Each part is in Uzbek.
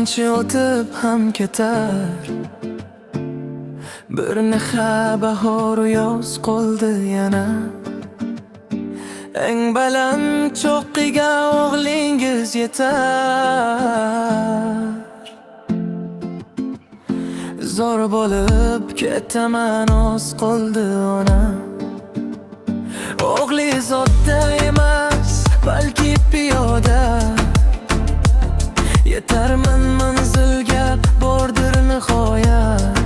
o'tkinchi o'tib ham ketar. Bir necha bahor yoz qoldi yana. Eng baland cho'qqiga o'g'lingiz yetar. Zor bo'lib ketaman, oz qoldi ona. O'g'li zotda emas, balki piyoda. Yetarman manzilga, bordir nihoyat.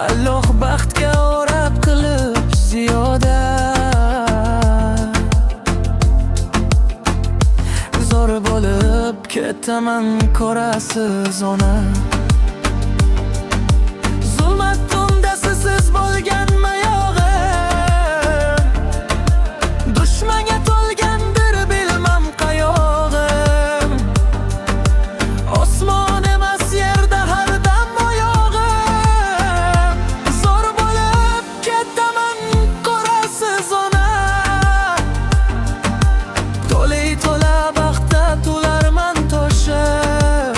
Alloh baxtga o'rab qilib ziyoda. Zor bo'lib ketaman, ko'rasiz ona. Zulmat tunda siz bo'lganmi yog'im? Dushmanga to'lgandir bilmam qayog'im. Osmon emas yerda har dam oyog'im. Zor bo'lib ketaman, ko'rasiz ona. To'lay to'la baxtda to'larman toshib.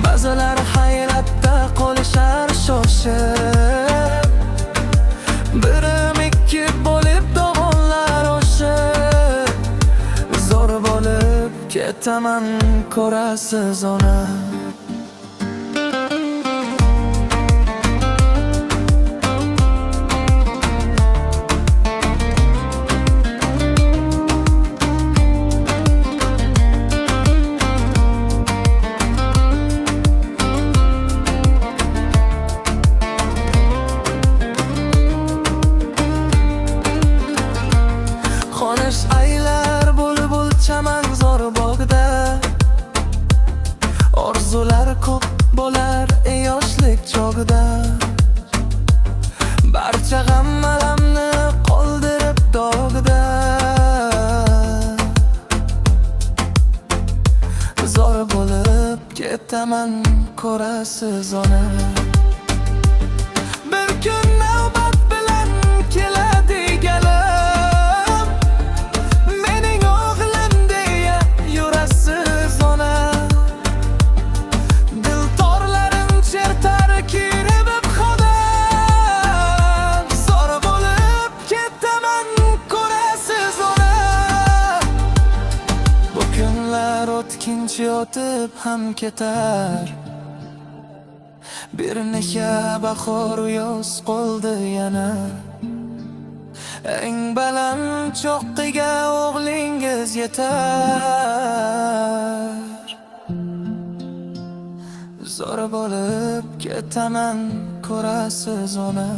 Ba'zilar hayratda qolishar shoshib. Birim ikki bo'lib dovonlar oshib. Zor bo'lib ketaman, ko'rasiz ona. Xonish aylar bulbul chaman zor bog'da. Orzular ko'p bo'lar yoshlik chog'da. Barcha g'am-alamni qoldirib dog'da. Zor bo'lib ketaman, ko'rasiz ona. Bir kun navbat bilan keladi galim. Mening o'g'lim deya yurasiz ona. Dil torlarim chertar kirib xodam. Zor bo'lib ketaman, ko'rasiz ona. Bu kunlar o'tkinchi o'tib ham ketar. Bir necha bahor yoz qoldi yana. Eng baland cho'qqiga o'g'lingiz yetar. Zor bo'lib ketaman, ko'rasiz ona.